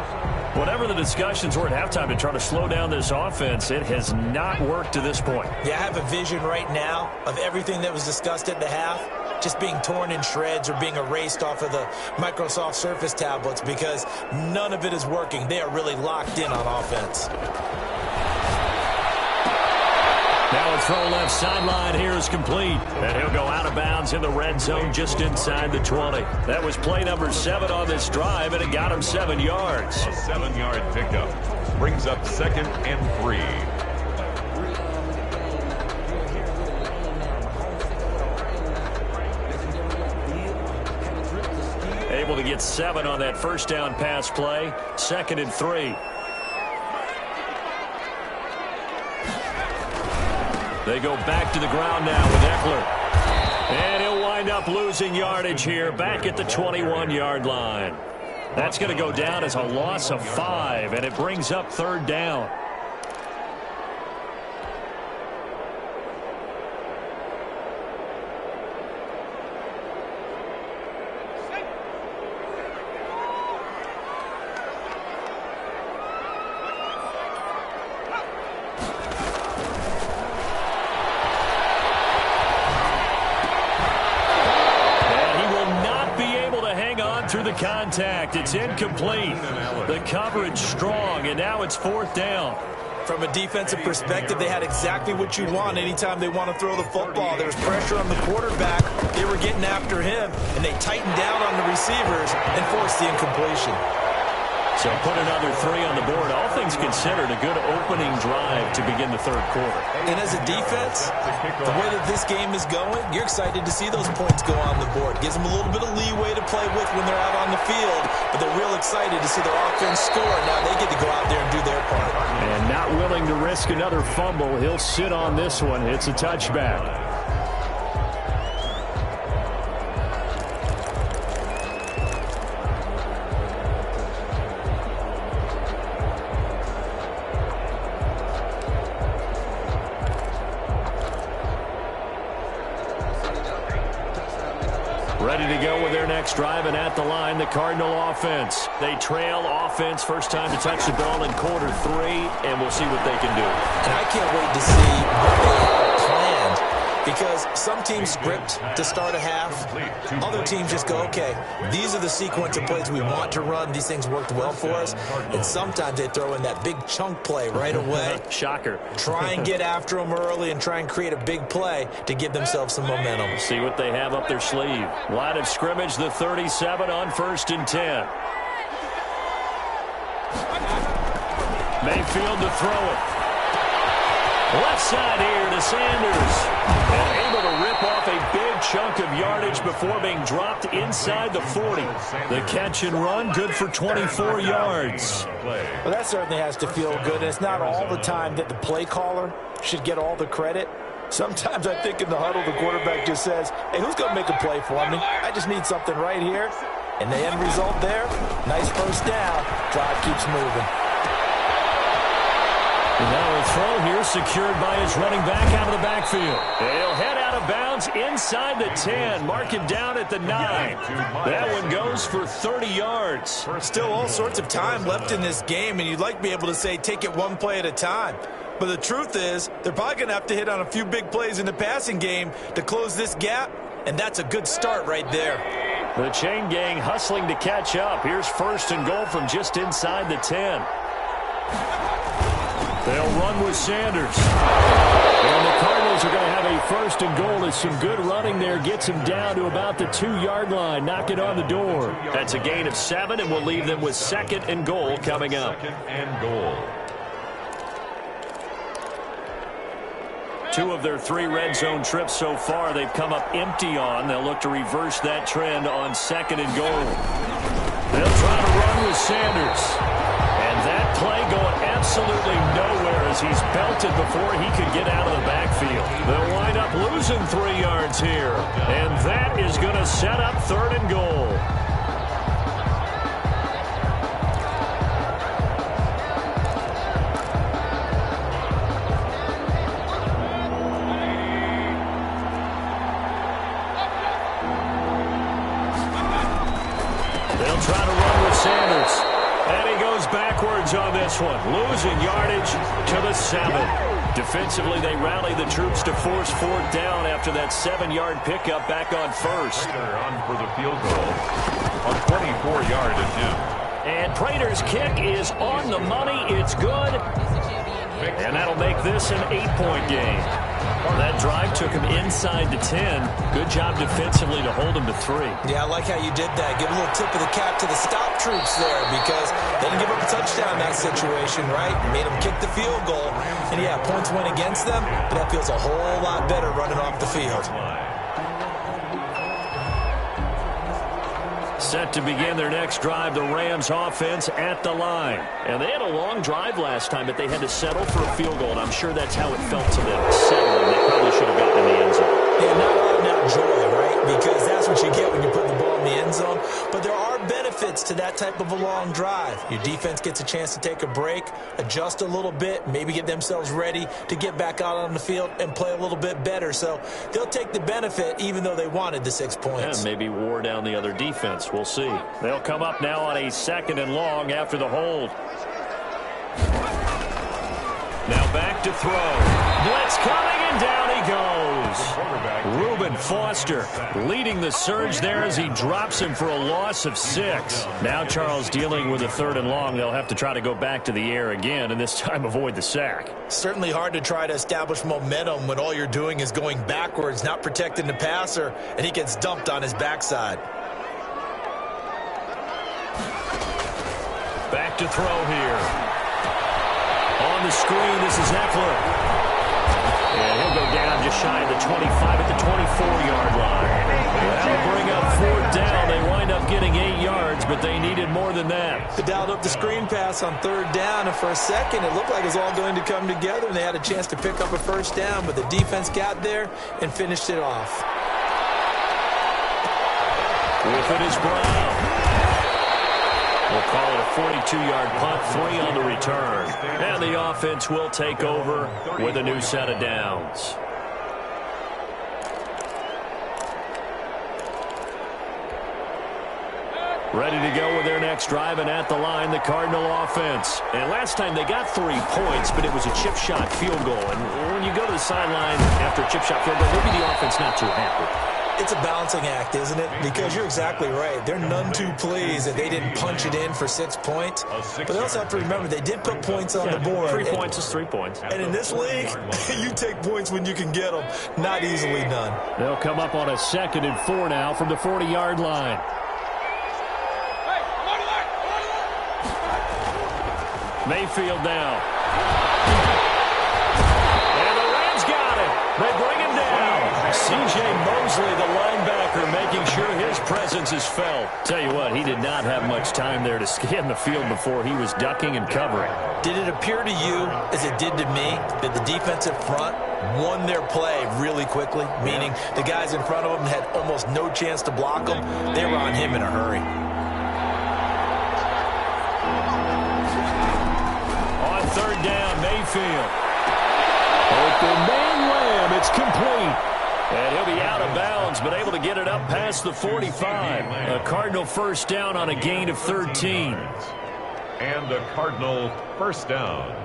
Whatever the discussions were at halftime to try to slow down this offense, it has not worked to this point.
Yeah, I have a vision right now of everything that was discussed at the half just being torn in shreds or being erased off of the Microsoft Surface tablets because none of it is working. They are really locked in on offense.
Now a throw left sideline here is complete. And he'll go out of bounds in the red zone just inside the 20. That was play number 7 on this drive, and it got him 7 yards.
A 7-yard pickup brings up 2nd and 3.
Able to get 7 on that first down pass play. 2nd and 3. They go back to the ground now with Eckler. And he'll wind up losing yardage here back at the 21-yard line. That's going to go down as a loss of 5, and it brings up 3rd down. Through the contact. It's incomplete. The coverage strong, and now it's 4th down.
From a defensive perspective, they had exactly what you want anytime they want to throw the football. There's pressure on the quarterback. They were getting after him, and they tightened down on the receivers and forced the incompletion.
So put another 3 on the board. All things considered, a good opening drive to begin the 3rd quarter.
And as a defense, the way that this game is going, you're excited to see those points go on the board. Gives them a little bit of leeway to play with when they're out on the field, but they're real excited to see their offense score. Now they get to go out there and do their part.
And not willing to risk another fumble. He'll sit on this one. It's a touchback. Ready to go with their next drive, and at the line, the Cardinal offense. They trail offense, first time to touch the ball in quarter 3, and we'll see what they can do.
And I can't wait to see what they planned, because some teams script to start a half. Other teams just go, okay, these are the sequence of plays we want to run. These things worked well for us. And sometimes they throw in that big chunk play right away.
Shocker.
Try and get after them early and try and create a big play to give themselves some momentum.
See what they have up their sleeve. Line of scrimmage, the 37 on 1st and 10. Mayfield to throw it. Left side here to Sanders. And able to rip off a big chunk of yardage before being dropped inside the 40. The catch and run, good for 24 yards.
Well, that certainly has to feel good. And it's not all the time that the play caller should get all the credit. Sometimes I think in the huddle, the quarterback just says, hey, who's going to make a play for me? I just need something right here. And the end result there, nice first down. Drive keeps moving.
And now a throw here Here's secured by his running back out of the backfield. He'll head out of bounds inside the 10. Mark him down at the 9. That one goes for 30 yards.
Still all sorts of time left in this game, and you'd like to be able to say take it one play at a time. But the truth is, they're probably going to have to hit on a few big plays in the passing game to close this gap, and that's a good start right there.
The chain gang hustling to catch up. Here's 1st and goal from just inside the 10. They'll run with Sanders. And the Cardinals are going to have a 1st and goal as some good running there gets him down to about the 2-yard line. Knock it on the door. That's a gain of 7, and we'll leave them with 2nd and goal coming up.
2nd and goal.
2 of their 3 red zone trips so far they've come up empty on. They'll look to reverse that trend on 2nd and goal. They'll try to run with Sanders. And that play going absolutely nowhere as he's belted before he could get out of the backfield. They'll wind up losing 3 yards here. And that is going to set up 3rd and goal. They'll try to run with Sanders. And he goes backwards on this one, losing yardage to the 7. Defensively, they rally the troops to force 4th down after that 7-yard pickup back on 1st.
Prater on for the field goal on 24-yard attempt.
And Prater's kick is on the money. It's good. And that'll make this an 8-point game. That drive took him inside the 10. Good job defensively to hold him to 3.
Yeah, I like how you did that. Give a little tip of the cap to the stop troops there because they didn't give up a touchdown in that situation, right? Made them kick the field goal. And, yeah, points went against them, but that feels a whole lot better running off the field.
Set to begin their next drive, the Rams offense at the line. And they had a long drive last time, but they had to settle for a field goal, and I'm sure that's how it felt to them. Settling, they probably should have gotten in the end zone.
Yeah, not out now joy, right? Because that's what you get when you put the ball in the end zone. But there are benefits to that type of a long drive. Your defense gets a chance to take a break, adjust a little bit, maybe get themselves ready to get back out on the field and play a little bit better. So they'll take the benefit even though they wanted the 6 points.
And maybe wore down the other defense. We'll see. They'll come up now on a 2nd and long after the hold. Now back to throw. Blitz coming, and down he goes. Reuben Foster leading the surge there as he drops him for a loss of 6. Now Charles dealing with a 3rd and long. They'll have to try to go back to the air again, and this time avoid the sack.
Certainly hard to try to establish momentum when all you're doing is going backwards, not protecting the passer, and he gets dumped on his backside.
Back to throw here. On the screen, this is Eckler. And he'll go down just shy of the 25 at the 24-yard line. That'll bring up 4th down. They wind up getting 8 yards, but they needed more than that.
They dialed up the screen pass on 3rd down, and for a second it looked like it was all going to come together, and they had a chance to pick up a 1st down, but the defense got there and finished it off.
With it is Brown. We'll call it a 42-yard punt, 3 on the return. And the offense will take over with a new set of downs. Ready to go with their next drive, and at the line, the Cardinal offense. And last time they got 3 points, but it was a chip shot field goal. And when you go to the sideline after a chip shot field goal, maybe the offense not too happy.
It's a balancing act, isn't it? Because you're exactly right. They're none too pleased that they didn't punch it in for 6 points. But they also have to remember they did put points on the board.
3 points is 3 points.
And in this league, you take points when you can get them. Not easily done.
They'll come up on a 2nd and 4 now from the 40-yard line. Mayfield now. And the Rams got it. They bring him down. C.J. Mosley, the linebacker, making sure his presence is felt. Tell you what, he did not have much time there to scan the field before he was ducking and covering.
Did it appear to you, as it did to me, that the defensive front won their play really quickly? Meaning the guys in front of them had almost no chance to block them. They were on him in a hurry.
On 3rd down, Mayfield. open man Lamb. It's complete. And he'll be out of bounds, but able to get it up past the 45. A Cardinal first down on a gain of 13.
And a Cardinal first down.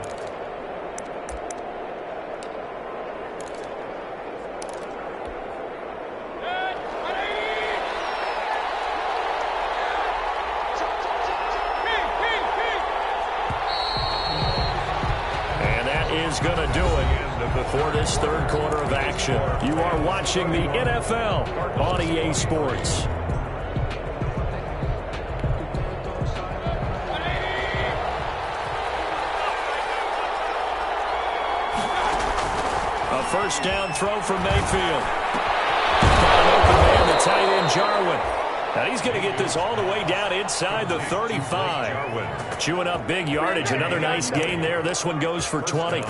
Is going to do it for this third quarter of action. You are watching the NFL on EA Sports. A first down throw from Mayfield. Got an open man, the tight end Jarwin. Now he's going to get this all the way down inside the 35. Chewing up big yardage. Another nice gain there. This one goes for 20.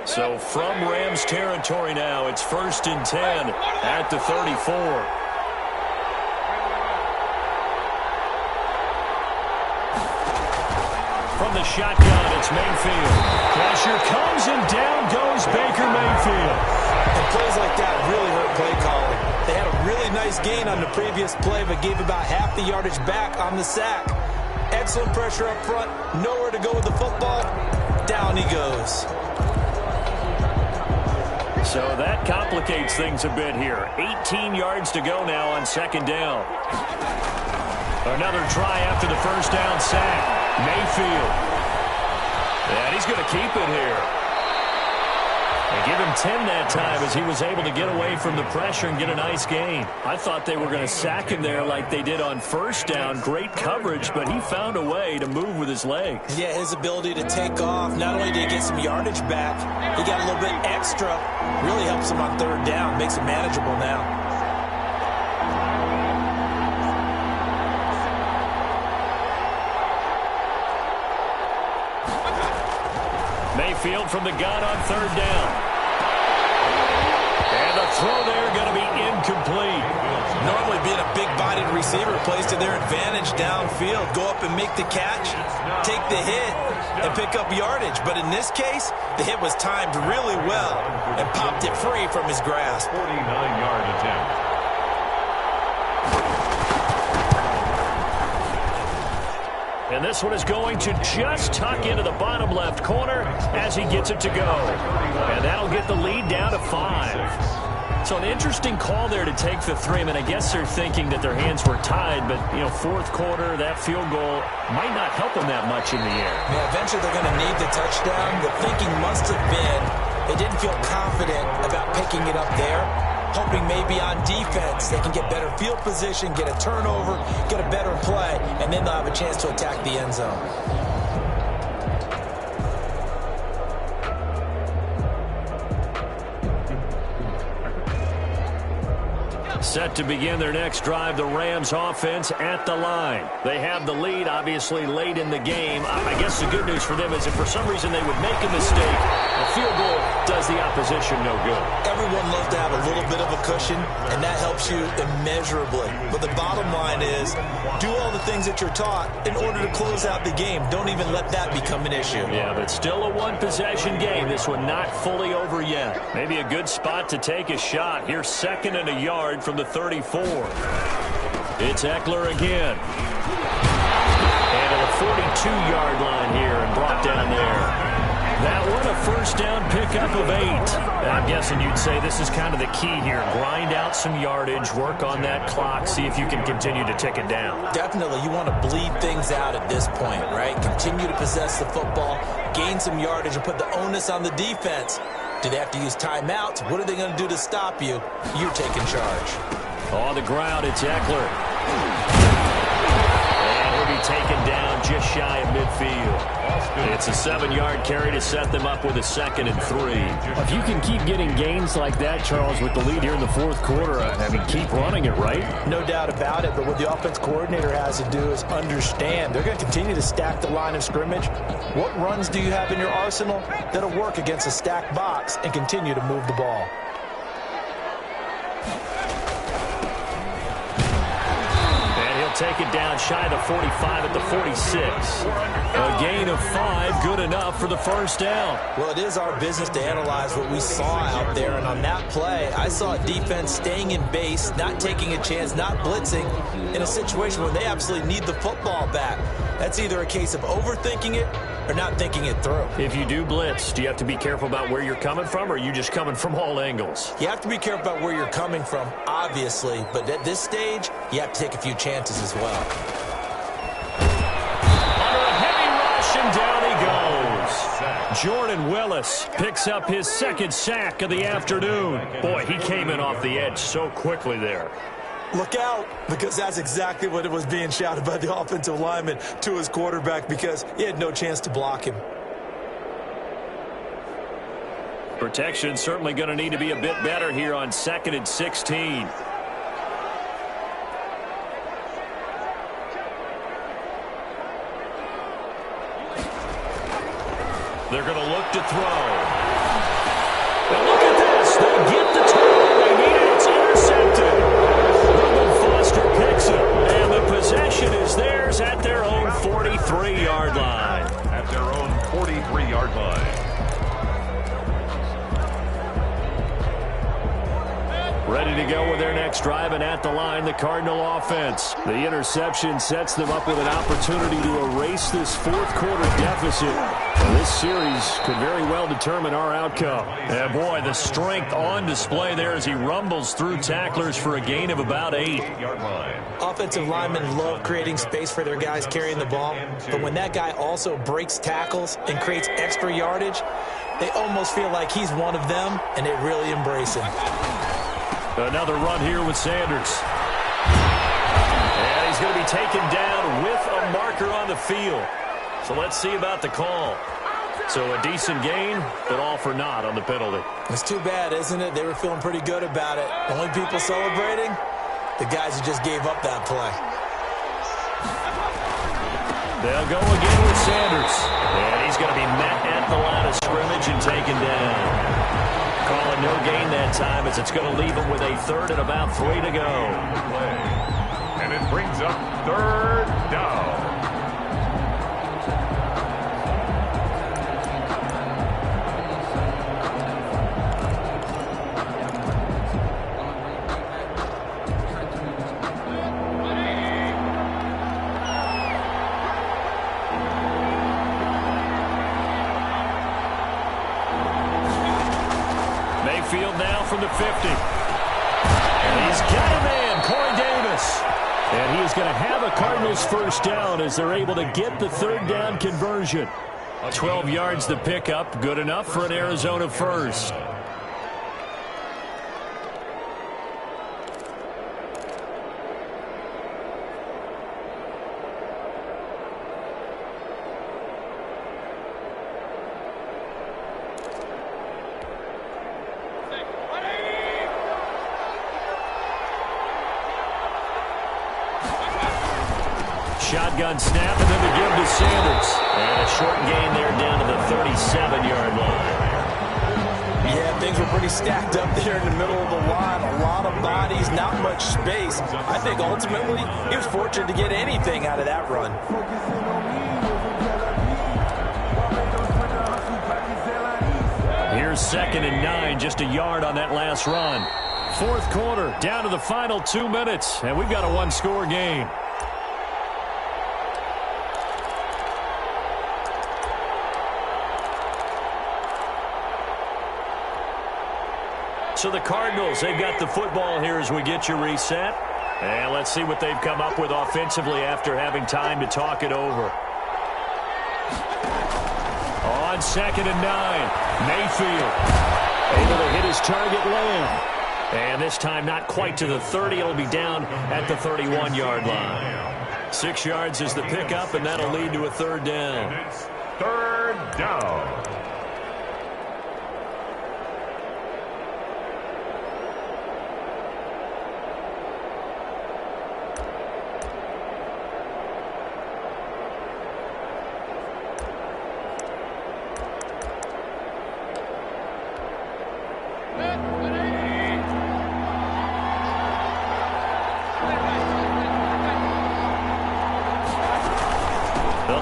So from Rams territory now, it's 1st and 10 at the 34. From the shotgun, it's Mayfield. Pressure comes and down goes Baker Mayfield.
And plays like that really hurt play calling. They had a really nice gain on the previous play, but gave about half the yardage back on the sack. Excellent pressure up front. Nowhere to go with the football. Down he goes.
So that complicates things a bit here. 18 yards to go now on second down. Another try after the first down sack. Mayfield. And he's going to keep it here. They give him 10 that time as he was able to get away from the pressure and get a nice gain. I thought they were going to sack him there like they did on first down. Great coverage, but he found a way to move with his legs.
Yeah, his ability to take off, not only did he get some yardage back, he got a little bit extra. Really helps him on third down, makes it manageable now.
Mayfield from the gun on third down. And the throw there going to be incomplete.
Normally being a big-bodied receiver plays to their advantage downfield. Go up and make the catch, take the hit, and pick up yardage. But in this case, the hit was timed really well and popped it free from his grasp.
49-yard attempt.
And this one is going to just tuck into the bottom left corner as he gets it to go. And that'll get the lead down to 5. So an interesting call there to take the 3. I mean, I guess they're thinking that their hands were tied, but, you know, fourth quarter, that field goal might not help them that much in the air.
Yeah, eventually they're going to need the touchdown. The thinking must have been they didn't feel confident about picking it up there. Hoping maybe on defense they can get better field position, get a turnover, get a better play, and then they'll have a chance to attack the end zone.
Set to begin their next drive, the Rams offense at the line. They have the lead, obviously, late in the game. I guess the good news for them is if for some reason they would make a mistake, a field goal does the opposition no good.
Everyone loves to have a little bit of a cushion, and that helps you immeasurably. But the bottom line is, do all the things that you're taught in order to close out the game. Don't even let that become an issue.
Yeah, but still a one-possession game. This one not fully over yet. Maybe a good spot to take a shot. Here's 2nd and a yard from the 34. It's Eckler again. And to the 42-yard line here and brought down there. That one a first down pickup of 8. I'm guessing you'd say this is kind of the key here. Grind out some yardage, work on that clock, see if you can continue to tick it down.
Definitely. You want to bleed things out at this point, right? Continue to possess the football, gain some yardage, and put the onus on the defense. Do they have to use timeouts? What are they going to do to stop you? You're taking charge.
On the ground, it's Eckler. And he'll be taken down just shy of midfield. It's a 7-yard carry to set them up with a 2nd and 3.
If you can keep getting gains like that, Charles, with the lead here in the fourth quarter, I mean, keep running it, right?
No doubt about it, but what the offense coordinator has to do is understand. They're going to continue to stack the line of scrimmage. What runs do you have in your arsenal that'll work against a stacked box and continue to move the ball?
Take it down shy of the 45 at the 46. A gain of 5, good enough for the first down.
Well, it is our business to analyze what we saw out there, and on that play, I saw a defense staying in base, not taking a chance, not blitzing, in a situation where they absolutely need the football back. That's either a case of overthinking it or not thinking it through.
If you do blitz, do you have to be careful about where you're coming from, or are you just coming from all angles?
You have to be careful about where you're coming from, obviously, but at this stage, you have to take a few chances as well.
Under a heavy rush, and down he goes. Jordan Willis picks up his second sack of the afternoon. Boy, he came in off the edge so quickly there.
Look out, because that's exactly what it was being shouted by the offensive lineman to his quarterback, because he had no chance to block him.
Protection certainly going to need to be a bit better here on 2nd and 16. They're going to look to throw. And look at this. They'll get the turnover they needed. It's intercepted. Reuben Foster picks it. And the possession is theirs at their own 43-yard line.
At their own 43-yard line.
Ready to go with their next drive, and at the line, the Cardinal offense. The interception sets them up with an opportunity to erase this fourth-quarter deficit. This series could very well determine our outcome. And boy, the strength on display there as he rumbles through tacklers for a gain of about 8.
Offensive linemen love creating space for their guys carrying the ball, but when that guy also breaks tackles and creates extra yardage, they almost feel like he's one of them, and they really embrace him.
Another run here with Sanders. And he's going to be taken down with a marker on the field. So let's see about the call. So a decent gain, but all for naught on the penalty.
It's too bad, isn't it? They were feeling pretty good about it. The only people celebrating, the guys who just gave up that play.
They'll go again with Sanders. And he's going to be met at the line of scrimmage and taken down. Calling no gain that time as it's going to leave him with a 3rd and about 3 to go.
And it brings up 3rd down.
Field now from the 50. And he's got a man, Corey Davis. And he is going to have a Cardinals first down as they're able to get the 3rd down conversion. 12 yards to pick up, good enough for an Arizona first. Shotgun snap, and then the give to Sanders. And a short gain there down to the 37-yard line.
Yeah, things were pretty stacked up there in the middle of the line. A lot of bodies, not much space. I think ultimately he was fortunate to get anything out of that run.
Here's 2nd and 9, just a yard on that last run. 4th quarter, down to the final 2 minutes, and we've got a one-score game. So the Cardinals, they've got the football here as we get you reset. And let's see what they've come up with offensively after having time to talk it over. On 2nd and 9, Mayfield able to hit his target Lamb. And this time not quite to the 30. It'll be down at the 31-yard line. 6 yards is the pickup, and that'll lead to a 3rd down.
And it's 3rd down.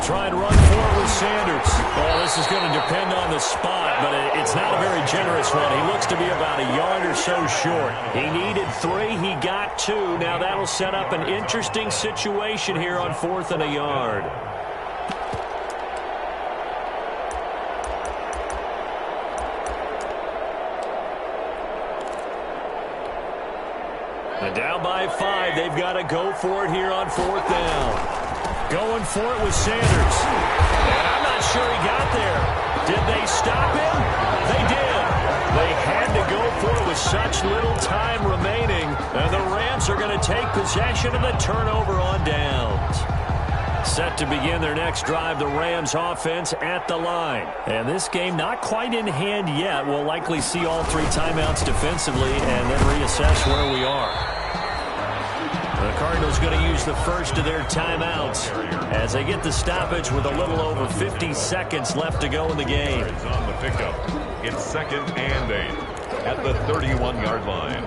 Try and run forward with Sanders. This is going to depend on the spot, but it's not a very generous one. He looks to be about a yard or so short. He needed 3. He got 2. Now that'll set up an interesting situation here on 4th and a yard. And down by 5. They've got to go for it here on 4th down. Going for it with Sanders. And I'm not sure he got there. Did they stop him? They did. They had to go for it with such little time remaining. And the Rams are going to take possession of the turnover on downs. Set to begin their next drive, the Rams offense at the line. And this game not quite in hand yet. We'll likely see all 3 timeouts defensively and then reassess where we are. The Cardinals going to use the first of their timeouts as they get the stoppage with a little over 50 seconds left to go in the game.
It's on the pickup. It's 2nd and 8 at the 31-yard line.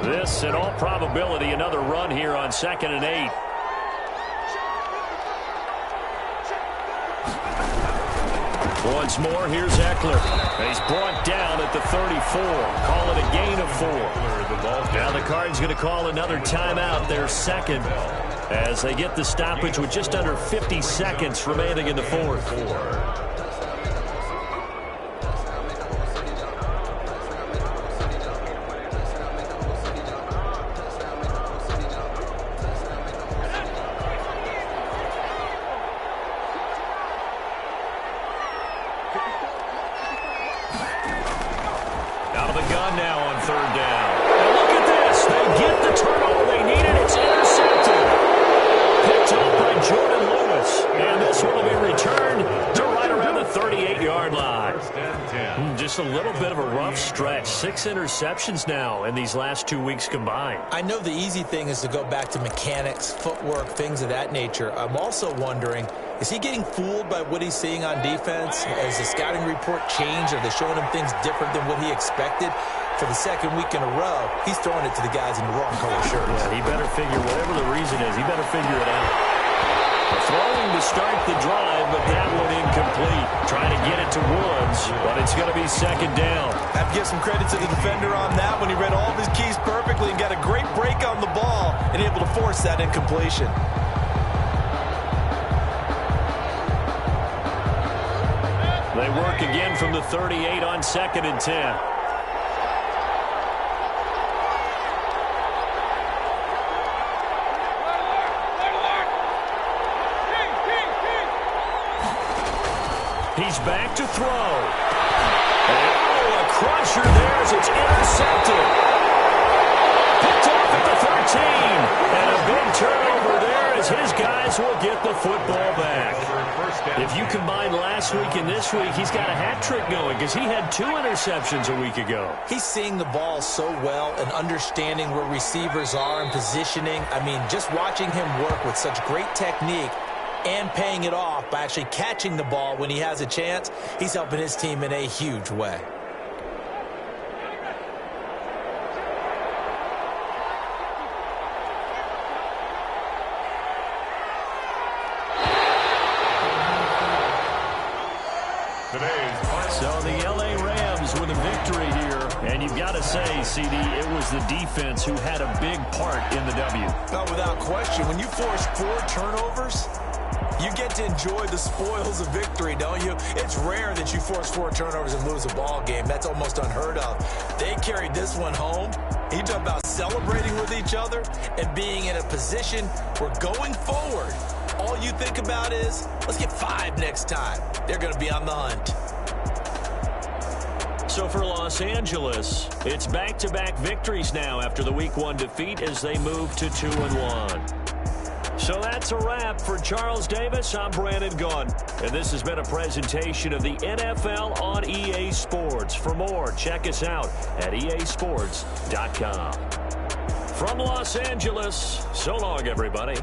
This, in all probability, another run here on 2nd and 8. Once more, here's Eckler. He's brought down at the 34. Call it a gain of 4. Now the Cardinals going to call another timeout, their 2nd, as they get the stoppage with just under 50 seconds remaining in the 4th. Just a little bit of a rough stretch. 6 interceptions now in these last 2 weeks combined.
I know the easy thing is to go back to mechanics, footwork, things of that nature. I'm also wondering, is he getting fooled by what he's seeing on defense? Has the scouting report changed? Are they showing him things different than what he expected? For the 2nd week in a row, he's throwing it to the guys in the wrong color shirts.
Yeah, he better figure, whatever the reason is, he better figure it out. Throwing to start the drive, but that one incomplete. Trying to get it to Woods, but it's going to be 2nd down.
I have to give some credit to the defender on that when he read all of his keys perfectly and got a great break on the ball and able to force that incompletion.
They work again from the 38 on 2nd and 10. He's back to throw. Oh, a crusher there as it's intercepted. Picked off at the 13. And a big turnover there as his guys will get the football back. If you combine last week and this week, he's got a hat trick going because he had 2 interceptions a week ago.
He's seeing the ball so well and understanding where receivers are and positioning. I mean, just watching him work with such great technique and paying it off by actually catching the ball when he has a chance, he's helping his team in a huge way.
So the LA Rams with a victory here. And you've got to say, CD, it was the defense who had a big part in the W.
Not without question. When you force 4 turnovers, you get to enjoy the spoils of victory, don't you? It's rare that you force 4 turnovers and lose a ball game. That's almost unheard of. They carried this one home. You talk about celebrating with each other and being in a position where going forward, all you think about is, let's get 5 next time. They're going to be on the hunt.
So for Los Angeles, it's back-to-back victories now after the Week 1 defeat as they move to 2-1. So that's a wrap. For Charles Davis, I'm Brandon Gaudin. And this has been a presentation of the NFL on EA Sports. For more, check us out at easports.com. From Los Angeles, so long, everybody.